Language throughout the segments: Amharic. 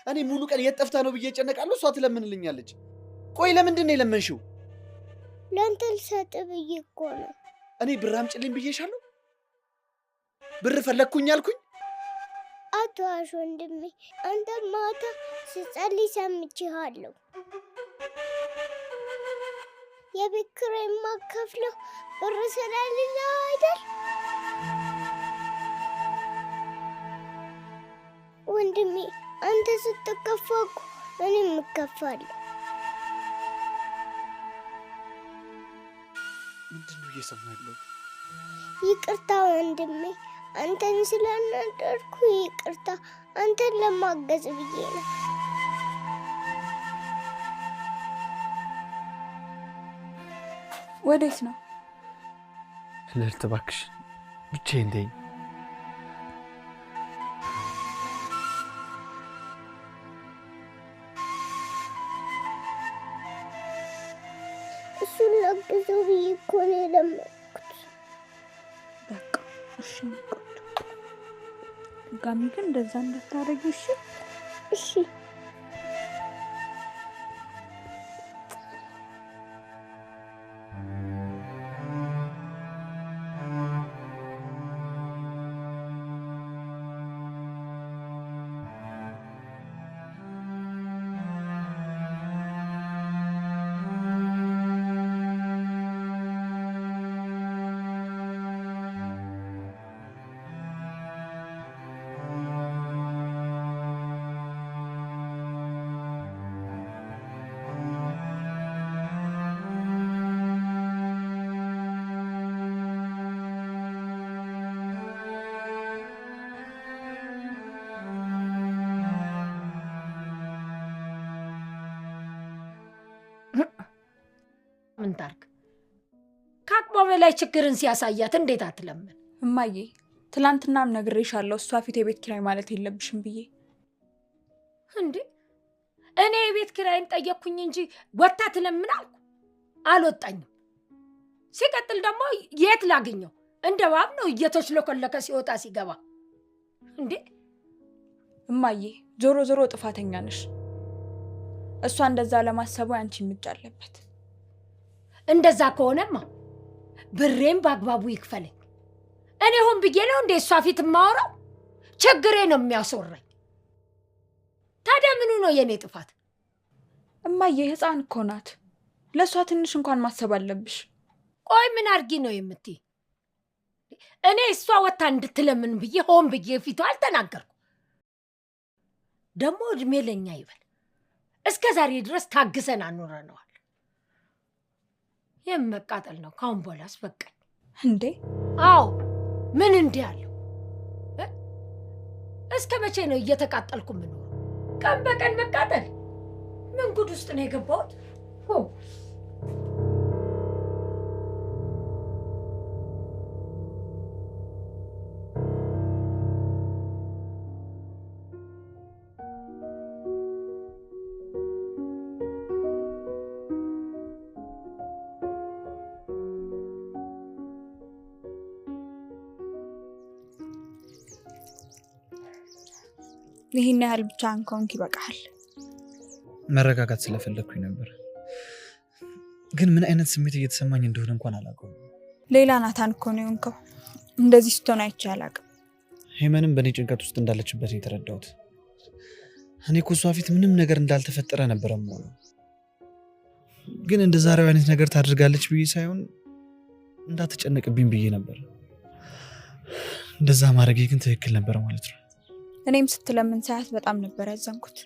እኔ ሙሉ ቀን የጠፍታ ነው ብዬ ጨነቃለሁ፣ እሷ ትለምንልኛለች። ቆይ ለምንድን ነው የለመንሽው? ለአንተ ልሰጥ ብዬ እኮ ነው። እኔ ብር አምጪልኝ ብዬሻለሁ? ብር ፈለግኩኝ አልኩኝ? አትዋሽ ወንድሜ፣ አንተ ማታ ስጸልይ ሰምቼሃለሁ። የቤት ኪራይ የማከፍለው ብር ስለሌለ አይደል? ወንድሜ አንተ ስትከፋ እኮ እኔም እከፋለሁ። ምንድን ነው እየሰማሁ ያለሁት? ይቅርታ ወንድሜ፣ አንተን ስላናደርኩ ይቅርታ። አንተን ለማገዝ ብዬ ነው። ወዴት ነው? ልዕልት እባክሽ ብቻዬን ተይኝ። እሱን ላግዘው ብዬ እኮ ነው የለመንኩት። በቃ እሺ፣ ድጋሚ ግን እንደዛ እንዳታረጊ እሺ? እሺ። ምን ታርግ? ከአቅሟ በላይ ችግርን ሲያሳያት እንዴት አትለምን? እማዬ ትላንትናም ነግሬሻለሁ፣ እሷ ፊት የቤት ኪራይ ማለት የለብሽም ብዬ። እንዴ እኔ የቤት ኪራይን ጠየቅኩኝ እንጂ ወጣ ትለምን አልኩ? አልወጣኝም። ሲቀጥል ደግሞ የት ላገኘው? እንደ ባብ ነው እየተሽለኮለከ ሲወጣ ሲገባ። እንዴ እማዬ ዞሮ ዞሮ ጥፋተኛ ነሽ። እሷ እንደዛ ለማሰቡ አንቺ እጅ አለበት። እንደዛ ከሆነማ ብሬን በአግባቡ ይክፈለኝ። እኔ ሆን ብዬ ነው እንደ እሷ ፊት የማወራው? ችግሬ ነው የሚያስወራኝ። ታዲያ ምኑ ነው የኔ ጥፋት? እማዬ ህፃን እኮ ናት። ለእሷ ትንሽ እንኳን ማሰብ አለብሽ። ቆይ ምን አርጊ ነው የምትይ? እኔ እሷ ወታ እንድትለምን ብዬ ሆን ብዬ ፊቱ አልተናገርኩ። ደግሞ እድሜ ለኛ ይበል። እስከ ዛሬ ድረስ ታግሰን አኖረነዋል። የመቃጠል ነው ካሁን በኋላ አስበቃኝ። እንዴ አዎ ምን እንዲህ አለው? እስከ መቼ ነው እየተቃጠልኩ የምኖረው? ቀን በቀን መቃጠል? ምን ጉድ ውስጥ ነው የገባሁት? ይህን ያህል ብቻ እንኳንክ ይበቃል። መረጋጋት ስለፈለግኩኝ ነበር፣ ግን ምን አይነት ስሜት እየተሰማኝ እንደሆነ እንኳን አላውቀውም። ሌላ ናታን እኮ ነው የሆንከው። እንደዚህ ስትሆን አይቼ አላውቅም። ሄመንም በእኔ ጭንቀት ውስጥ እንዳለችበት የተረዳሁት። እኔ እኮ እሷ ፊት ምንም ነገር እንዳልተፈጠረ ነበረ የምሆነው። ግን እንደ ዛሬው አይነት ነገር ታደርጋለች ብዬ ሳይሆን እንዳትጨነቅብኝ ብዬ ነበር። እንደዛ ማድረጌ ግን ትክክል ነበር ማለት ነው። እኔም ስትለምን ሳያት በጣም ነበር ያዘንኩት።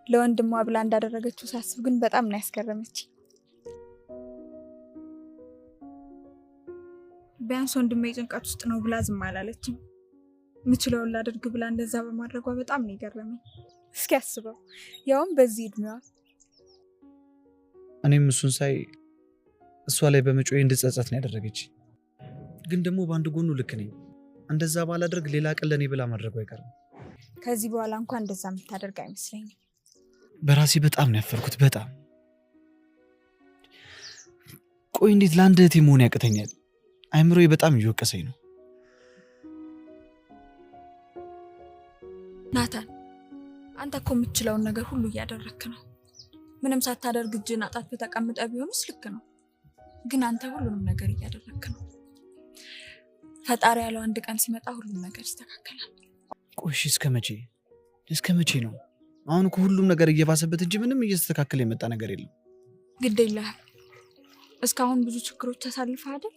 ለወንድሟ ብላ እንዳደረገችው ሳስብ ግን በጣም ነው ያስገረመች። ቢያንስ ወንድሜ ጭንቀት ውስጥ ነው ብላ ዝም አላለችም። ምችለውን ላድርግ ብላ እንደዛ በማድረጓ በጣም ነው የገረመኝ። እስኪ አስበው፣ ያውም በዚህ እድሜዋ። እኔም እሱን ሳይ እሷ ላይ በመጮዬ እንድጸጸት ነው ያደረገች። ግን ደግሞ በአንድ ጎኑ ልክ ነኝ። እንደዛ ባላደርግ ሌላ ቀን ለኔ ብላ ማድረጉ አይቀርም። ከዚህ በኋላ እንኳን እንደዛ የምታደርግ አይመስለኝም። በራሴ በጣም ነው ያፈርኩት፣ በጣም። ቆይ እንዴት ለአንድ እህቴ መሆን ያቅተኛል? አይምሮዬ በጣም እየወቀሰኝ ነው። ናታን አንተ እኮ የምትችለውን ነገር ሁሉ እያደረክ ነው። ምንም ሳታደርግ እጅን አጣጥፈህ ተቀምጠህ ቢሆንስ ልክ ነው። ግን አንተ ሁሉንም ነገር እያደረክ ነው። ፈጣሪ ያለው አንድ ቀን ሲመጣ ሁሉም ነገር ይስተካከላል። ቆይ እስከ መቼ ነው? አሁን እኮ ሁሉም ነገር እየባሰበት እንጂ ምንም እየተስተካከለ የመጣ ነገር የለም። ግድ የለህም። እስካሁን ብዙ ችግሮች ተሳልፈህ አይደል?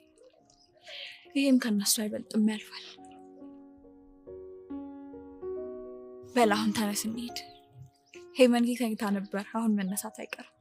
ይሄም ከነሱ አይበልጥም፣ ያልፋል። በል አሁን ተነስ እንሂድ። ሄመን ተኝታ ነበር። አሁን መነሳት አይቀርም።